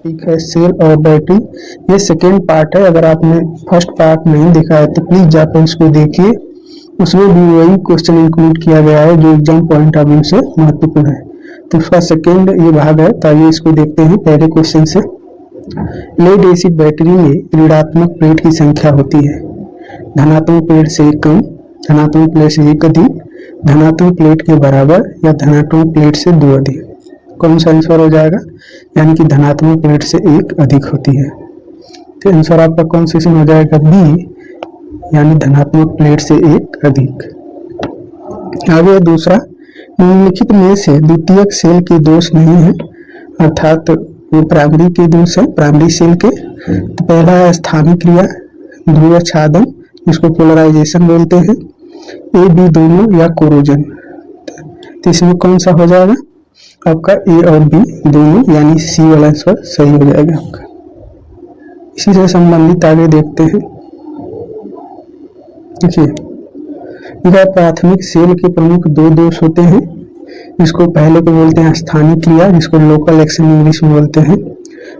Topic है cell और battery. ये सेकेंड पार्ट है। अगर आपने फर्स्ट पार्ट नहीं देखा है तो प्लीज जाकर उसको देखिए। उसमें भी वही क्वेश्चन इंक्लूड किया गया है जो एग्जाम पॉइंट ऑफ व्यू से महत्वपूर्ण है। तो उसका सेकेंड ये भाग है, तो आइए इसको देखते हैं पहले क्वेश्चन से। लेड एसिड बैटरी में ऋणात्मक प्लेट की संख्या होती है धनात्मक प्लेट से एक कम, धनात्मक प्लेट से एक अधिक, धनात्मक प्लेट के बराबर या धनात्मक प्लेट से दो अधिक। कौन सा आंसर हो जाएगा? यानी कि धनात्मक प्लेट से एक अधिक होती है। तो आंसर आपका कौन सा हो जाएगा? बी, यानी धनात्मक प्लेट से एक अधिक। आगे दूसरा, निम्नलिखित में से द्वितीयक सेल के दोष नहीं है, अर्थात वो प्राइमरी के दोष है, प्राइमरी सेल के। तो पहला है स्थानिक क्रिया, ध्रुव छादन, इसको पोलराइजेशन बोलते हैं, ए बी दोनों या कोरोजन। तो इसमें कौन सा हो जाएगा आपका? ए और बी दोनों, यानी सी वाला आंसर सही हो जाएगा आपका। इसी से संबंधित आगे देखते हैं। देखिए, प्राथमिक सेल के प्रमुख दो दोष होते हैं। इसको पहले को बोलते हैं स्थानिक क्रिया, जिसको लोकल एक्शन इंग्लिश में बोलते हैं।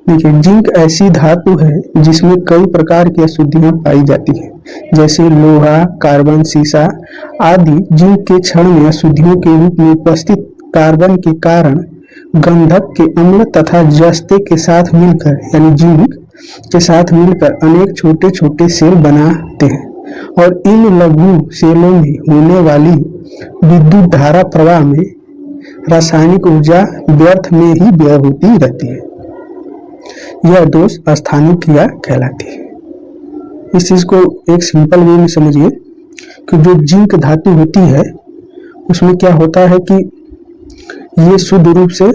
देखिए, जिंक ऐसी धातु है जिसमें कई प्रकार की अशुद्धियां पाई जाती है, जैसे लोहा, कार्बन, सीसा आदि। जिंक के क्षण में अशुद्धियों के रूप में उपस्थित कार्बन के कारण गंधक के अम्ल तथा जस्ते के साथ मिलकर, यानी जिंक के साथ मिलकर अनेक छोटे छोटे सेल बनाते हैं, और इन लघु सेलों में होने वाली विद्युत धारा प्रवाह में रासायनिक ऊर्जा व्यर्थ में ही व्यय होती रहती है। यह दोष स्थानिक क्रिया कहलाती है। इस चीज को एक सिंपल वे में समझिए कि जो जिंक धातु होती है उसमें क्या होता है कि ये शुद्ध रूप से,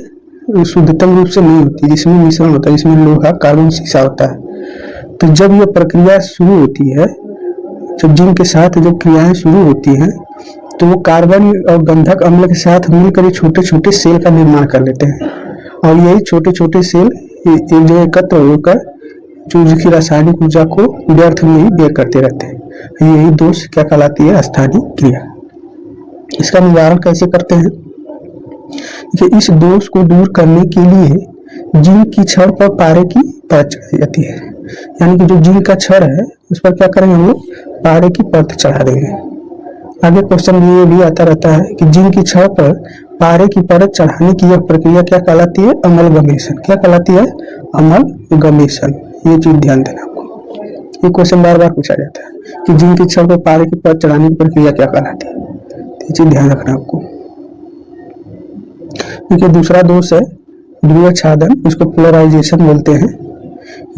शुद्धतम रूप से नहीं होती, जिसमें मिश्रण होता है, जिसमें लोहा, कार्बन, सीसा होता है। तो जब यह प्रक्रिया शुरू होती है, जब जिंक के साथ जब क्रियाएं शुरू होती हैं, तो वो कार्बन और गंधक अम्ल के साथ मिलकर छोटे छोटे सेल का निर्माण कर लेते हैं, और यही छोटे छोटे सेल एक जगह एकत्र होकर जो की रासायनिक ऊर्जा को व्यर्थ में ही व्यय करते रहते हैं। यही दोष क्या कहलाती है? स्थानिक क्रिया। इसका निवारण कैसे करते हैं? कि इस दोष को दूर करने के लिए जिंक की छड़ पर पारे की परत चढ़ाई जाती है। यानी कि जो जिंक का छड़ है उस पर क्या करेंगे हम लोग? पारे की परत चढ़ा देंगे। आगे क्वेश्चन ये भी आता रहता है कि जिंक की छड़ पर पारे की परत चढ़ाने की यह प्रक्रिया क्या कहलाती है? अमलगमेशन। क्या कहलाती है? अमलगमेशन। ये चीज ध्यान देना आपको, ये क्वेश्चन बार बार पूछा जाता है कि जिंक की छड़ पर पारे की परत चढ़ाने की प्रक्रिया क्या कहलाती है। ये चीज ध्यान रखना आपको। देखिए, दूसरा दोष है ध्रुव छादन, इसको पोलराइजेशन बोलते हैं।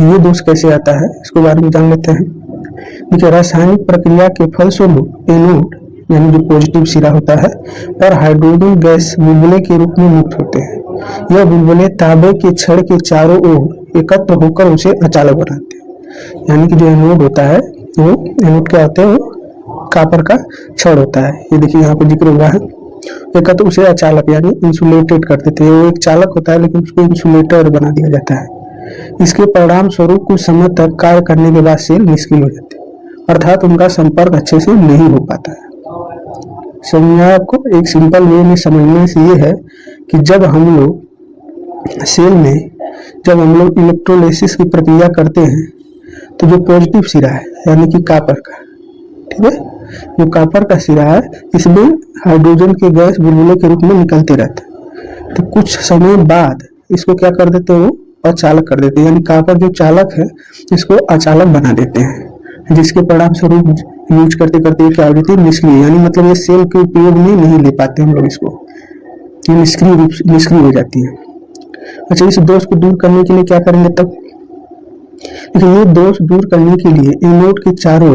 ये दोष कैसे आता है इसको बारे में जान लेते हैं। देखिए, रासायनिक प्रक्रिया के फलस्वरूप एनोड, यानी जो पॉजिटिव सिरा होता है, पर हाइड्रोजन गैस बुलबुले के रूप में मुक्त होते हैं। यह बुलबुले तांबे के छड़ के चारों ओर एकत्र होकर उसे अचालक बनाते हैं। यानी कि जो एनोड होता है, वो एनोड क्या होता है? वो कॉपर का छड़ होता है। ये देखिए यहाँ पे जिक्र हुआ है, एकत्र उसे अचालक यानी इंसुलेटेड कर देते हैं। वो एक चालक होता है लेकिन उसको इंसुलेटर बना दिया जाता है। इसके परिणाम स्वरूप कुछ समय तक कार्य करने के बाद सेल निष्क्रिय हो जाते हैं, अर्थात उनका संपर्क अच्छे से नहीं हो पाता है। समझ आया आपको? एक सिंपल वे में समझने से ये है कि जब हम लोग सेल में जब हम लोग इलेक्ट्रोलाइसिस की प्रक्रिया करते हैं, तो जो पॉजिटिव सिरा है यानी कि कॉपर का, ठीक है, जो कॉपर का सिरा है, इसमें हाइड्रोजन के गैस बुलबुले के रूप में निकलते रहते हैं। तो कुछ समय बाद इसको क्या कर देते हैं? वो अचालक कर देते हैं, यानी कॉपर जो चालक है इसको अचालक बना देते हैं, जिसके परिणाम स्वरूप यूज करते करते क्या हो जाती है? निष्क्रिय। यानी मतलब ये सेल के उपयोग में नहीं ले पाते हम लोग इसको, ये निष्क्रिय हो जाती है। अच्छा, इस दोष को दूर करने के लिए क्या करेंगे तब? देखिए, ये दोष दूर करने के लिए एनोड के चारों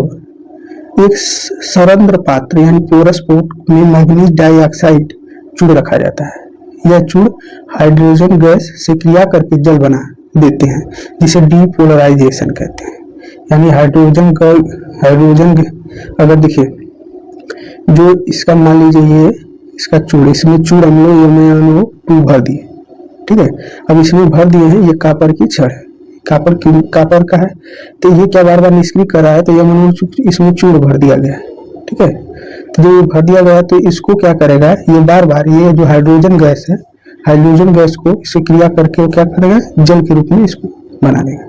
एक सरंध्र पात्र यानी पोरस पोर्ट में मैग्नीज डाइऑक्साइड चूड़ रखा जाता है। यह चूड़ हाइड्रोजन गैस से क्रिया करके जल बना देते हैं, जिसे डीपोलराइजेशन कहते हैं। यानी हाइड्रोजन अगर देखिए, जो इसका मान लीजिए ये इसका चूड़, इसमें चूड़ हम लोग MnO2 भर दिए, ठीक है। अब इसमें भर दिए हैं ये कॉपर की छड़ है, कॉपर का है, तो ये क्या बार बार निष्क्रिय कर रहा है? तो ये इसमें चूड़ भर दिया गया है, ठीक है। तो जो भर दिया गया तो इसको क्या करेगा? ये बार बार ये जो हाइड्रोजन गैस है हाइड्रोजन गैस को इसे क्रिया करके वो क्या करेगा, जल के रूप में इसको बना देगा।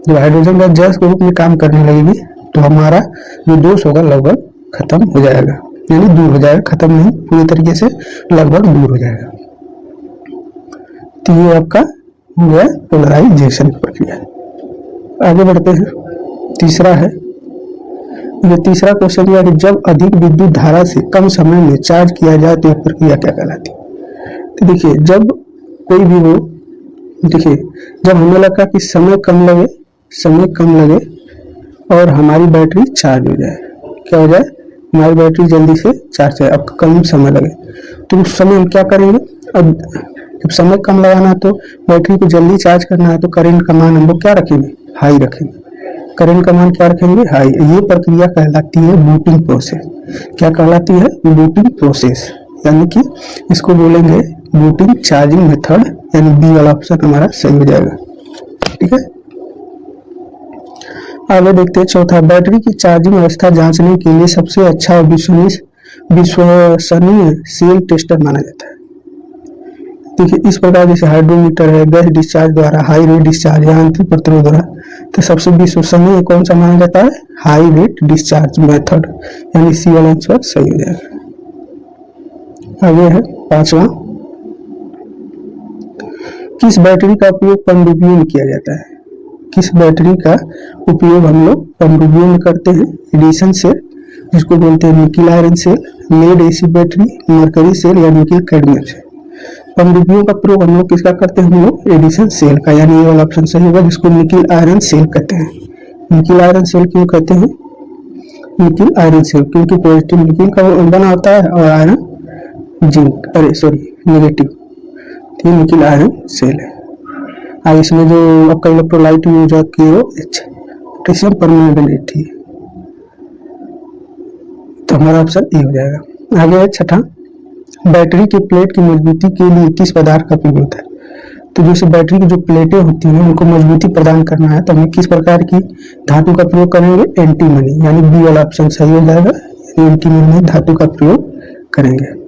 जब हाइड्रोजन गैस जल के रूप में काम करने लगेगी तो हमारा जो दोष होगा लगभग खत्म हो जाएगा, यानी दूर हो जाएगा, खत्म नहीं, पूरी तरीके से लगभग दूर हो जाएगा। तो ये आपका हो गया पोलराइजेशन की प्रक्रिया। आगे बढ़ते हैं, तीसरा है, ये तीसरा क्वेश्चन यह कि जब अधिक विद्युत धारा से कम समय में चार्ज किया जाए तो यह प्रक्रिया क्या कहलाती है। तो देखिए जब कोई भी हो, देखिए जब हमें लगा कि समय कम लगे और हमारी बैटरी चार्ज हो जाए, क्या हो जाए, हमारी बैटरी जल्दी से चार्ज हो जाए, अब कम समय लगे, तो उस समय हम क्या करेंगे, अब जब समय कम लगाना है तो बैटरी को जल्दी चार्ज करना है तो करंट का मान हम लोग क्या रखेंगे, हाई रखेंगे। करंट का मान क्या रखेंगे, हाई। ये प्रक्रिया कहलाती है बूटिंग प्रोसेस। क्या कहलाती है, बूटिंग प्रोसेस, यानी कि इसको बोलेंगे बूटिंग चार्जिंग मेथड, यानी बी वाला ऑप्शन हमारा सही हो जाएगा। ठीक है, आगे देखते हैं चौथा, बैटरी की चार्जिंग अवस्था जांचने के लिए सबसे अच्छा और विश्वसनीय सेल टेस्टर माना जाता है। देखिए इस प्रकार जैसे हाइड्रोमीटर है, गैस डिस्चार्ज द्वारा, हाई रेट डिस्चार्ज या आंतरिक प्रतिरोध द्वारा, तो सबसे विश्वसनीय कौन सा माना जाता है, हाई रेट डिस्चार्ज मेथड, यानी सी वाला आंसर सही हो जाएगा। आगे है पांचवा, किस बैटरी का उपयोग पनडुब्बियों में किया जाता है। किस बैटरी का उपयोग हम लोग पनडुब्बियों में करते हैं, एडिशन सेल जिसको बोलते हैं nickel iron cell, lead acid battery, mercury cell या निकिल कैडमियम सेल। पनडुब्बियों का प्रयोग हम लोग किसका करते हैं, हम लोग एडिशन सेल का, यानी ये वाला ऑप्शन सही होगा जिसको निकिल आयरन सेल कहते हैं। निकिल आयरन सेल क्यों कहते हैं, निकिल आयरन सेल क्योंकि पॉजिटिव निकिल का बना होता है और आयरन जिंक, नेगेटिव, तो निकिल आयरन सेल है। इसमें जो आपका इलेक्ट्रोलाइट यूज होती है वो पोटेशियम परमैंगनेट है, तो हमारा ऑप्शन ए हो जाएगा। आगे है छठा, बैटरी के प्लेट की मजबूती के लिए किस पदार्थ का उपयोग होता है। तो जैसे बैटरी की जो प्लेटें होती हैं उनको मजबूती प्रदान करना है तो हमें किस प्रकार की धातु का प्रयोग करेंगे, एंटीमनी, यानी बी वाला ऑप्शन सही हो जाएगा, एंटीमनी धातु का प्रयोग करेंगे।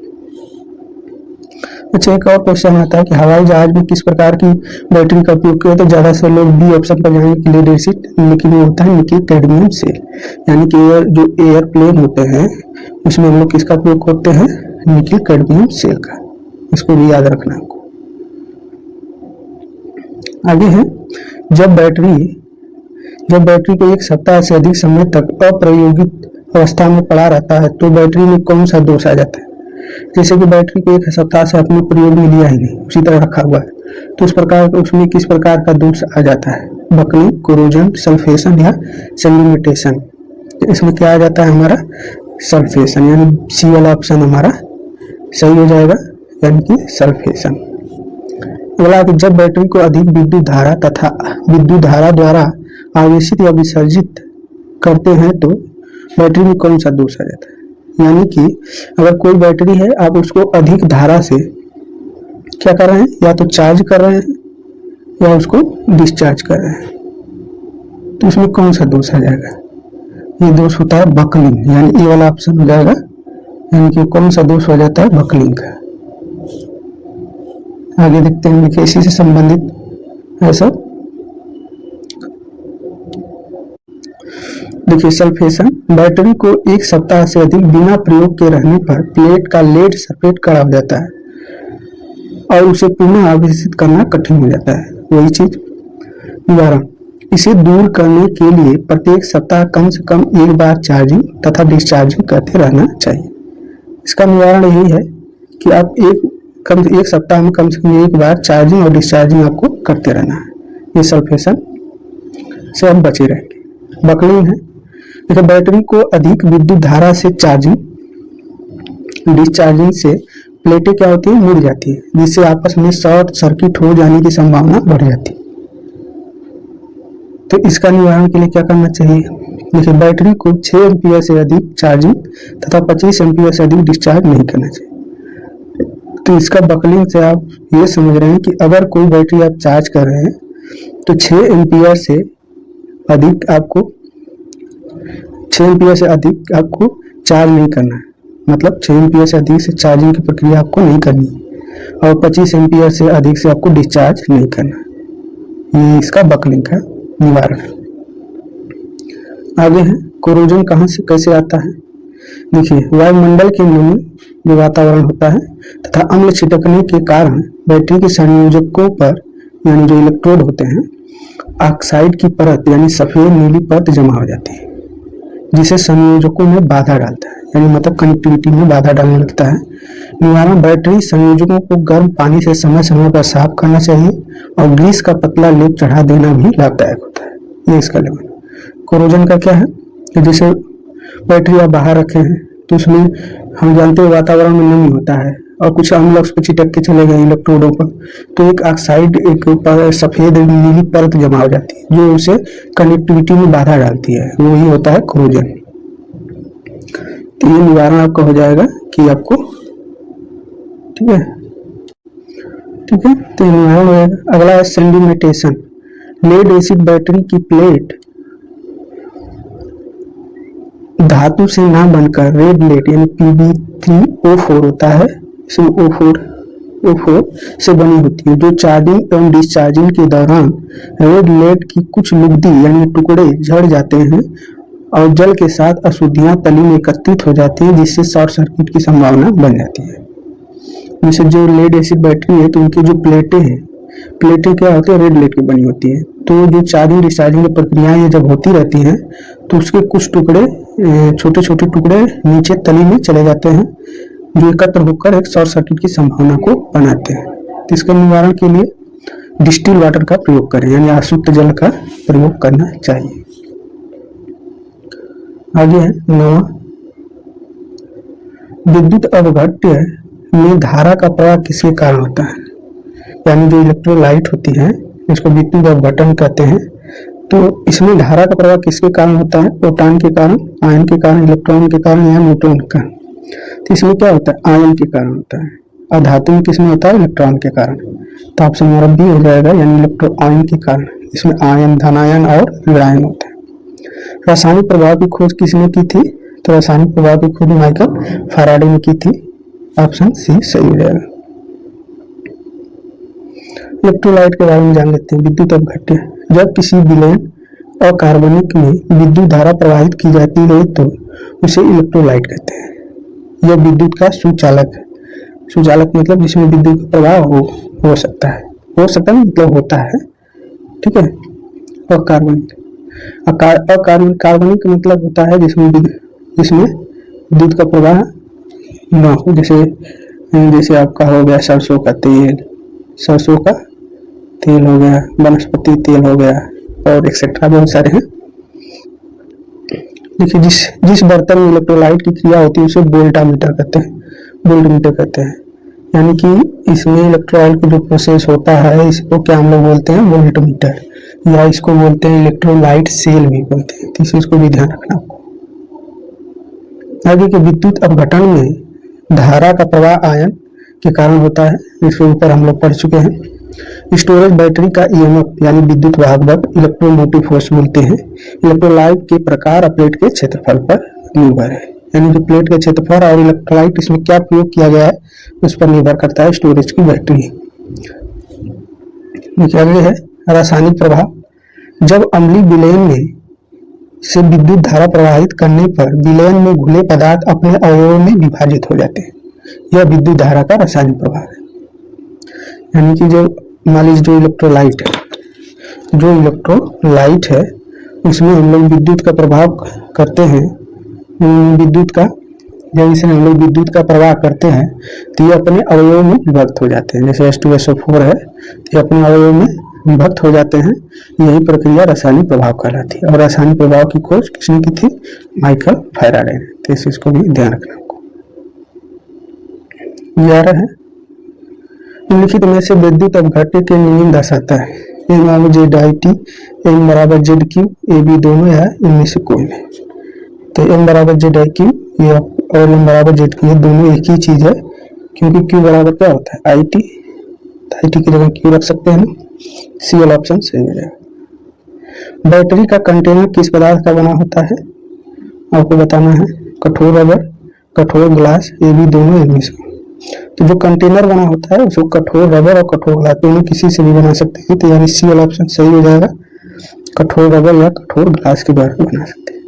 अच्छा, एक और क्वेश्चन आता है कि हवाई जहाज में किस प्रकार की बैटरी का उपयोग किया, तो ज्यादा से लोग बी ऑप्शन पर जाएंगे, लेड एसिड, लेकिन वो होता है निकिल कैडमियम सेल, यानी कि जो एयरप्लेन होते हैं उसमें हम लोग किसका उपयोग करते हैं, निकिल कैडमियम सेल का, इसको भी याद रखना है। आगे है, जब बैटरी को एक सप्ताह से अधिक समय तक अप्रयोगित अवस्था में पड़ा रहता है तो बैटरी में कौन सा दोष आ जाता है। जैसे कि बैटरी को एक सप्ताह से अपने प्रयोग में लिया ही नहीं, उसी तरह रखा हुआ है, तो इस प्रकार उसमें किस प्रकार का दोष आ जाता है, बकलिंग, कोरोजन, सल्फेशन या सेडिमेंटेशन। इसमें क्या आ जाता है हमारा, सल्फेशन, यानी सी वाला ऑप्शन हमारा सही हो जाएगा, यानी कि सल्फेशन। अगला, जब बैटरी को अधिक विद्युत धारा द्वारा आवेशित या विसर्जित करते हैं तो बैटरी में कौन सा दोष आ जाता है। यानी कि अगर कोई बैटरी है, आप उसको अधिक धारा से क्या कर रहे हैं, या तो चार्ज कर रहे हैं या उसको डिस्चार्ज कर रहे हैं, तो इसमें कौन सा दोष आ जाएगा, ये दोष होता है बकलिंग, यानी ए वाला ऑप्शन हो जाएगा, यानी कि कौन सा दोष हो जाता है, बकलिंग का। आगे देखते हैं, देखिए इसी से संबंधित है सब, देखिए सल्फेशन, बैटरी को एक सप्ताह से अधिक बिना प्रयोग के रहने पर प्लेट का लेड सफेद कड़ा हो जाता है और उसे पुनः आवेशित करना कठिन हो जाता है। वही चीज निवारण, इसे दूर करने के लिए प्रत्येक सप्ताह कम से कम एक बार चार्जिंग तथा डिस्चार्जिंग करते रहना चाहिए। इसका निवारण यही है कि आप एक सप्ताह में कम से कम एक बार चार्जिंग और डिस्चार्जिंग आपको करते रहना है, ये सल्फेशन से हम बचे रहेंगे। बकलिंग है, देखिए बैटरी को अधिक विद्युत धारा से चार्जिंग डिस्चार्जिंग से प्लेटें क्या होती है, मुड़ जाती है, जिससे आपस में शॉर्ट सर्किट हो जाने की संभावना बढ़ जाती है। तो इसका निवारण के लिए क्या करना चाहिए, देखिए बैटरी को 6 एम्पीयर से अधिक चार्जिंग तथा 25 एम्पीयर से अधिक डिस्चार्ज नहीं करना चाहिए। तो इसका बकलिंग से आप ये समझ रहे हैं कि अगर कोई बैटरी आप चार्ज कर रहे हैं तो 6 एम्पीयर से अधिक आपको चार्ज नहीं करना है, मतलब 6 एम्पीयर से अधिक से चार्जिंग की प्रक्रिया आपको नहीं करनी है। और 25 एम्पियर से अधिक से आपको डिस्चार्ज नहीं करना। ये इसका बकलिंग का निवारण है। आगे है कोरोजन कहाँ से कैसे आता है। देखिए, वायुमंडल की नमी जो वातावरण होता है तथा अम्ल छिटकने के कारण बैटरी के संयोजकों पर यानी जो इलेक्ट्रोड होते हैं ऑक्साइड की परत यानी सफेद नीली परत जमा हो जाती है, जिसे संयोजकों में बाधा डालता है, यानी मतलब कनेक्टिविटी में बाधा डालने लगता है। निवारण, बैटरी संयोजकों को गर्म पानी से समय समय पर साफ करना चाहिए और ग्रीस का पतला लेप चढ़ा देना भी लाभदायक होता है। ये इसका लेवल। कोरोजन का क्या है कि जैसे बैटरी आप बाहर रखे हैं तो उसमें हम जानते हैं वातावरण में नमी होता है और कुछ अम्ल उस पर चिटक के चले गए इलेक्ट्रोडों पर, तो एक ऑक्साइड एक सफेद नीली परत जमा हो जाती है जो उसे कनेक्टिविटी में बाधा डालती है, वो ही होता है कोरोजन। तो ये निवारण आपका हो जाएगा कि आपको ठीक है, तो निवारण हो जाएगा। अगला है सेडिमेंटेशन। लेड एसिड बैटरी की प्लेट धातु से ना बनकर रेड लेड यानी Pb3O4 होता है, इसमें O4 से बनी होती है, जो चार्जिंग एवं डिस्चार्जिंग के दौरान रेड लेड की कुछ लुगदी यानी टुकड़े झड़ जाते हैं और जल के साथ अशुद्धियां तली में एकत्रित हो जाती है, जिससे शॉर्ट सर्किट की संभावना बन जाती है। जैसे जो लेड एसिड बैटरी है तो उनकी जो प्लेटें क्या होती है, रेड लेड की बनी होती है, तो जो चार्जिंग डिस्चार्जिंग की प्रक्रियाएं जब होती रहती हैं तो उसके कुछ टुकड़े छोटे छोटे टुकड़े नीचे तली में चले जाते हैं, जो एकत्र होकर एक शॉर्ट सर्किट की संभावना को बनाते हैं। तो इसके निवारण के लिए डिस्टिल वाटर का प्रयोग करें, यानी अशुद्ध जल का प्रयोग करना चाहिए। आगे है 9, विद्युत अपघट्य में धारा का प्रवाह किसके कारण होता है। यानी जो इलेक्ट्रोलाइट होती है इसको विद्युत अपघटन कहते हैं, तो इसमें धारा का प्रवाह किसके कारण होता है, प्रोटॉन के कारण, आयन के कारण, इलेक्ट्रॉन के कारण या न्यूट्रॉन के कारण। तो इसमें क्या होता है, आयन के कारण होता है, और धातु में किसमें होता है, इलेक्ट्रॉन के कारण। तो ऑप्शन हमारा बी हो जाएगा, यानी इलेक्ट्रो आयन के कारण। इसमें आयन, धनायन और ऋणायन होते हैं। रासायनिक प्रभाव की खोज किसने की थी, तो रासायनिक प्रभाव की खोज माइकल फैराडे ने की थी। ऑप्शन सी सही हो जाएगा। इलेक्ट्रोलाइट के बारे में जान लेते हैं। विद्युत अपघट्य, जब किसी विलयन और कार्बनिक में विद्युत धारा प्रवाहित की जाती है तो उसे इलेक्ट्रोलाइट कहते हैं। यह विद्युत का सुचालक है। सुचालक मतलब जिसमें विद्युत का प्रवाह हो सकता है मतलब होता है, ठीक है। और कार्बनिक मतलब होता है जिसमें विद्युत का प्रवाह न हो, जैसे आपका हो गया सरसों का तेल हो गया, वनस्पति तेल हो गया और एक्सेट्रा बहुत सारे हैं। देखिए, जिस बर्तन में इलेक्ट्रोलाइट की क्रिया होती है उसे वोल्टमीटर कहते हैं। यानी कि इसमें इलेक्ट्रोलाइट का जो प्रोसेस होता है इसको क्या हम लोग बोलते हैं, वोल्टमीटर, या इसको बोलते हैं इलेक्ट्रोलाइट सेल भी बोलते हैं। तो इस चीज को भी ध्यान रखना आपको। आगे के विद्युत अपघटन में धारा का प्रवाह आयन के कारण होता है, इसके ऊपर हम लोग पढ़ चुके हैं। स्टोरेज बैटरी का ईएमएफ यानी विद्युत वाहक बल इलेक्ट्रोमोटिव फोर्स बोलते हैं। इलेक्ट्रोलाइट के प्रकार और प्लेट के क्षेत्रफल पर निर्भर है, यानी जो प्लेट का क्षेत्रफल और इलेक्ट्रोलाइट इसमें क्या प्रयोग किया गया है उस पर निर्भर करता है स्टोरेज की बैटरी। आगे है रासायनिक प्रभाव। जब अम्लीय विलयन में से विद्युत धारा प्रवाहित करने पर विलयन में घुले पदार्थ अपने अवयवों में विभाजित हो जाते हैं, यह विद्युत धारा का रासायनिक प्रभाव है। यानी कि जो मान लीजिए जो इलेक्ट्रोलाइट है उसमें हम लोग विद्युत का प्रभाव करते हैं, जब इसे हम लोग विद्युत का प्रवाह करते हैं तो ये अपने अवयवों में विभक्त हो जाते हैं। जैसे H2SO4 है तो ये अपने अवयवों में विभक्त हो जाते हैं। यही प्रक्रिया रासायनिक प्रभाव कहलाती है और रासायनिक प्रभाव की खोज किसने की थी, माइकल फैराडे ने। तो इस चीज को भी ध्यान रखना आपको। 11 है निम्नलिखित में से विद्युत अपघट्य के नियम दर्शाता है। ZIT, M बराबर ZQ, AB दोनों या इनमें से कोई नहीं। तो M बराबर ZIQ और M बराबर ZQ ये दोनों एक ही चीज है, क्योंकि Q बराबर क्या होता है, IT, तो IT की जगह Q रख सकते हैं। सी वाला ऑप्शन सही हो जाएगा। बैटरी का कंटेनर किस पदार्थ का बना होता है, आपको बताना है। कठोर रबर, कठोर ग्लास, ये भी दोनों इनमें से। तो जो कंटेनर बना होता है उसको कठोर रबर और कठोर ग्लास दोनों किसी से भी बना सकते हैं, तो यानी सी वाला ऑप्शन सही हो जाएगा, कठोर रबर या कठोर ग्लास के द्वारा बना सकते हैं।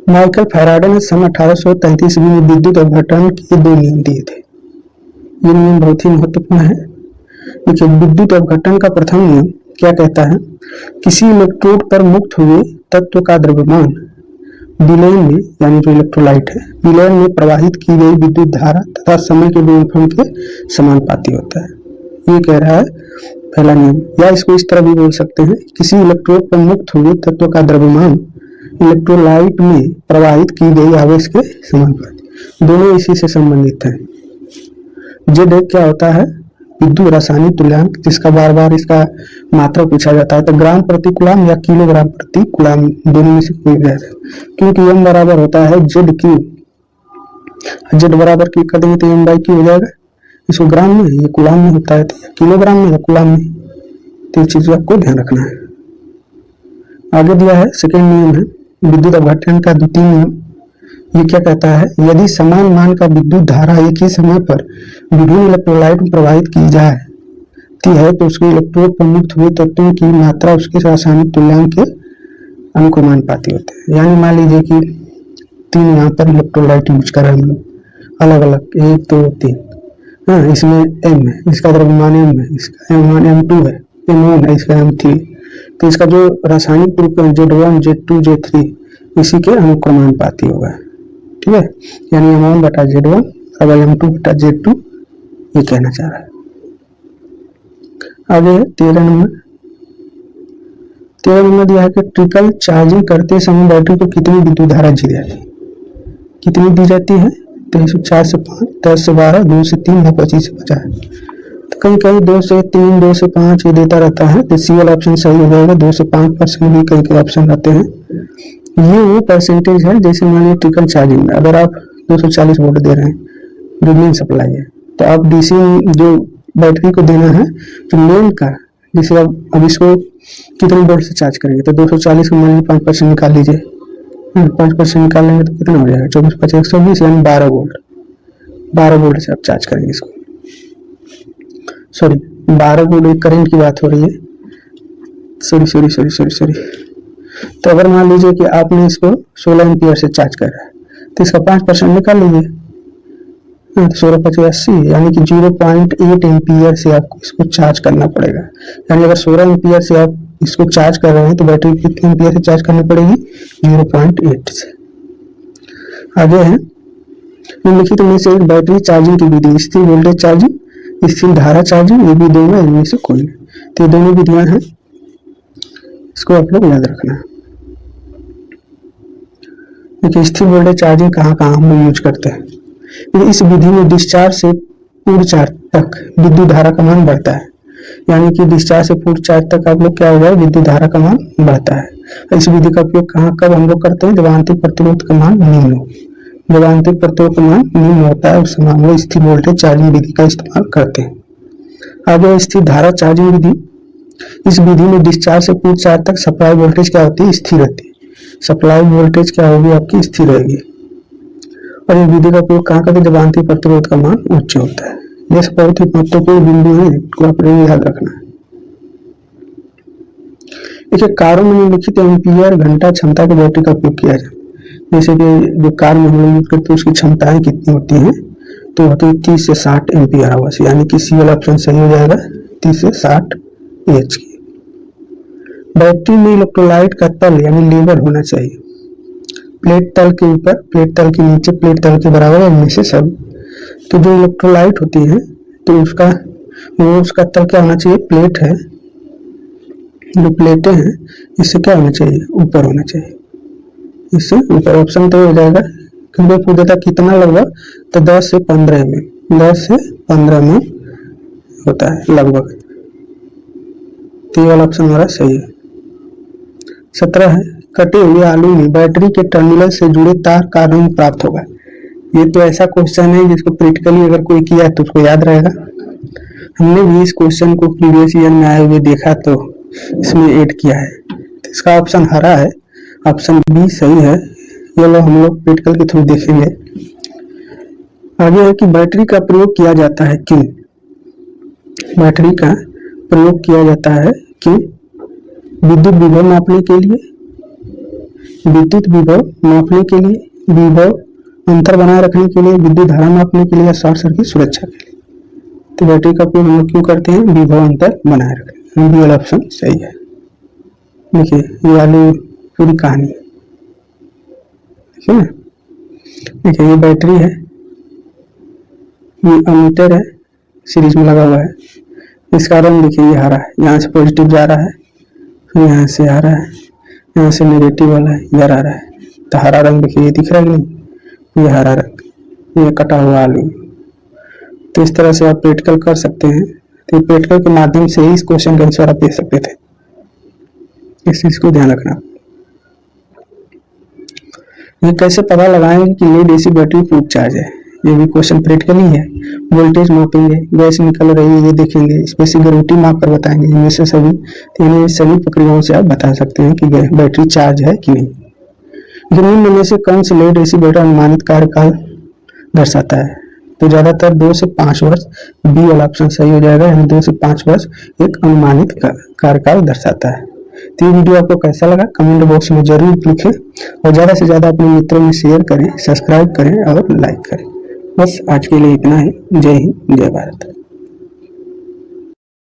माइकल फैराडे ने सन 1833 ईस्वी में विद्युत अपघटन के 2 नियम दिए थे। ये नियम बहुत ही महत्वपूर्ण है। देखिए, विद्युत अपघटन का प्रथम नियम क्या कहता है, किसी इलेक्ट्रोड पर मुक्त हुए तत्व का द्रव्यमान विलयन में, यानी जो इलेक्ट्रोलाइट है, विलयन में प्रवाहित की गई विद्युत धारा तथा समय के गुणनफल के समानुपाती होता है। ये कह रहा है पहला नियम। या इसको इस तरह भी बोल सकते हैं, किसी इलेक्ट्रोड पर मुक्त हुए तत्व का द्रव्यमान इलेक्ट्रोलाइट में प्रवाहित की गई आवेश के समानुपाती। दोनों इसी से संबंधित हैं। जेड क्या होता है, विद्युत रासायनिक तुल्यांक, जिसका बार बार इसका मात्रा पूछा जाता है, तो ग्राम प्रति कूलम या किलोग्राम प्रति कूलम, दोनों में से कोई भी है, क्योंकि m बराबर होता है जेड क्यू। जेड बराबर क्यू कर देंगे तो m बाई क्यू हो जाएगा। इसको ग्राम में, ये कूलम में होता है, तो किलोग्राम में या कूलम में, तो ये चीज आपको ध्यान रखना है। आगे दिया है सेकेंड नियम है विद्युत अपघटन का द्वितीय नियम। ये क्या कहता है, यदि समान मान का विद्युत धारा एक ही समय पर विभिन्न इलेक्ट्रोलाइट में प्रवाहित की जाती है तो उसके इलेक्ट्रोड पर मुक्त हुए तत्वों की मात्रा उसके रासायनिक तुल्यांक के अनुक्रमानुपाती होते हैं। यानी मान लीजिए कि 3 यहाँ पर इलेक्ट्रोलाइट यूज कर रहे हैं हम लोग, अलग अलग 1 2 3, हाँ, इसमें m है, इसका द्रव्यमान m है, इसका द्रव्यमान m2 है, m1 है, इसका m3, तो इसका जो रासायनिक ग्रुप है Z1 Z2 Z3 इसी के अनुक्रमानुपाती होगा। ठीक है, यानी m1 बटा Z1 अब m2 बटा Z2, ये कहना चाह रहा है। आगे है 13 नंबर। 13 नंबर दिया है कि ट्रिकल चार्जिंग करते समय बैटरी को कितनी विद्युत धारा दी जाती है, कितनी दी जाती है, तो 4 से 5, 10 से 12, 2 से 3 या 25 से 50। तो कहीं कहीं 2 से 3, 2 से 5 ये देता रहता है, तो सी वाला ऑप्शन सही हो जाएगा। 2 से 5% भी कई कई ऑप्शन रहते हैं। ये वो परसेंटेज है, जैसे मान लीजिए ट्रिकल चार्जिंग में अगर आप 240 वोल्ट दे रहे हैं, जो मेन सप्लाई है, तो आप डीसी जो बैटरी को देना है जो मेन का, जैसे अब इसको कितने वोल्ट से चार्ज करेंगे, तो 240 को मान लीजिए 5% निकाल लीजिए, 5% निकाल लेंगे तो कितना हो जाएगा, 24 5 120, यानी 12 वोल्ट। 12 वोल्ट से आप चार्ज करेंगे इसको, सॉरी 12 वोल्ट करंट की बात हो रही है, सॉरी। तो अगर मान लीजिए कि आपने इसको 16 एम्पियर से चार्ज कर रहा है, तो इसका 5% निकाल लीजिए, 16 5 80, यानी कि 0.8 एम्पियर से आपको इसको चार्ज करना पड़ेगा। यानी अगर 16 एम्पियर से आप इसको चार्ज कर रहे हैं तो बैटरी कितने एम्पियर से चार्ज करनी पड़ेगी, 0.8 से। आगे है निम्नलिखित में से एक बैटरी चार्जिंग की विधि, स्थिर वोल्टेज चार्जिंग, स्थिर धारा चार्जिंग, ये भी दोनों इनमें से कोई नहीं। तो ये दोनों विधियां हैं, इसको आप लोग याद रखना है। देखिए स्थिर वोल्टेज चार्जिंग कहाँ हम लोग यूज करते हैं। इस विधि में डिस्चार्ज से पूर्ण चार्ज तक विद्युत धारा का मान बढ़ता है, यानी कि डिस्चार्ज से पूर्ण चार्ज तक आप लोग क्या होगा, विद्युत धारा का मान बढ़ता है। इस विधि का उपयोग कहाँ कब हम लोग करते हैं, जब आंतरिक प्रतिरोध का मान निम्न हो। जब आंतरिक प्रतिरोध का मान निम्न होता है उस समय हम लोग स्थिर वोल्टेज चार्जिंग विधि का इस्तेमाल करते हैं। आगे स्थिर धारा चार्जिंग विधि, इस विधि में डिस्चार्ज से पूर्ण चार्ज तक सप्लाई वोल्टेज क्या होती है, स्थिर रहती है। सप्लाई वोल्टेज क्या होगी आपकी, स्थिर रहेगी। और ये विधि का उपयोग कहाँ करते हैं, जब आंतरिक प्रतिरोध का मान उच्च होता है। ये सब बहुत ही महत्वपूर्ण बिंदु है, इनको आप लोग याद रखना है। देखिए कारों में निम्नलिखित एम्पियर घंटा क्षमता के बैटरी का उपयोग किया जाए। जैसे कि जो कार में हम लोग यूज करते हैं उसकी क्षमताएं कितनी होती हैं, तो होती है 30 से 60 एम्पियर आवर्स, यानी कि सी वाला ऑप्शन सही हो जाएगा, 30 से 60 एच की। बैटरी में इलेक्ट्रोलाइट का तल यानी लेवल होना चाहिए, प्लेट तल के ऊपर, प्लेट तल के नीचे, प्लेट तल के बराबर, इनमें से सब। तो जो इलेक्ट्रोलाइट होती है तो उसका तल क्या होना चाहिए, प्लेट है, जो प्लेटें हैं इससे क्या होना चाहिए, ऊपर होना चाहिए, इससे ऊपर। ऑप्शन तो हो जाएगा क्योंकि पूछ देता कितना लगभग, तो 10 से 15 mm, 10 से 15 mm होता है लगभग। तो ये वाला ऑप्शन हमारा सही है। 17 है कटे हुए आलू में बैटरी के टर्मिनल से जुड़े तार का रंग प्राप्त होगा। ये तो ऐसा क्वेश्चन है जिसको प्रैक्टिकली अगर कोई किया है तो उसको याद रहेगा। हमने भी इस क्वेश्चन को प्रीवियस ईयर में आए हुए देखा तो इसमें ऐड किया है। तो इसका ऑप्शन हरा है, ऑप्शन बी सही है। ये लोग हम लोग प्रैक्टिकल के थ्रू देखेंगे। आगे है कि बैटरी का प्रयोग किया जाता है क्यों। बैटरी का प्रयोग किया जाता है कि विद्युत विभव मापने के लिए, विद्युत विभव मापने के लिए, विभव अंतर बनाए रखने के लिए, विद्युत धारा मापने के लिए या शॉर्ट सर्किट सुरक्षा के लिए। तो बैटरी का उपयोग हम लोग क्यों करते हैं? विभव अंतर बनाए रखने। बी वाला ऑप्शन सही है। देखिए ये वाली पूरी कहानी, ठीक है ना। देखिए ये बैटरी है, ये अमीटर है, सीरीज में लगा हुआ है। इसका रंग देखिए ये हरा है, यहाँ से पॉजिटिव जा रहा है, फिर यहाँ से आ रहा है, यहाँ से नेगेटिव वाला है, इधर आ रहा है। तो हरा रंग देखिए ये दिख रहा है नहीं, ये हरा रंग, ये कटा हुआ आलू। तो इस तरह से आप प्रैक्टिकल कर सकते हैं। तो प्रैक्टिकल के माध्यम से ही इस क्वेश्चन का आंसर आप दे सकते थे, इस चीज को ध्यान रखना। ये कैसे पता लगाएंगे कि lead AC battery full charge है? ये भी क्वेश्चन प्रैक्टिकल ही है। वोल्टेज मापेंगे, गैस निकल रही है ये देखेंगे, स्पेसिफिक माप कर बताएंगे। इनमें से सभी सभी प्रक्रियाओं से आप बता सकते हैं कि बैटरी चार्ज है कि नहीं। निम्न में से कौन सी लीड एसी बैटरी अनुमानित कार्यकाल दर्शाता है? तो ज्यादातर 2 से 5 वर्ष, बी वाला ऑप्शन सही हो जाएगा। यानी 2 से 5 वर्ष एक अनुमानित कार्यकाल दर्शाता है। तो ये वीडियो आपको कैसा लगा कमेंट बॉक्स में जरूर लिखें और ज्यादा से ज्यादा अपने मित्रों में शेयर करें, सब्सक्राइब करें और लाइक करें। बस आज के लिए इतना ही। जय हिंद, जय भारत।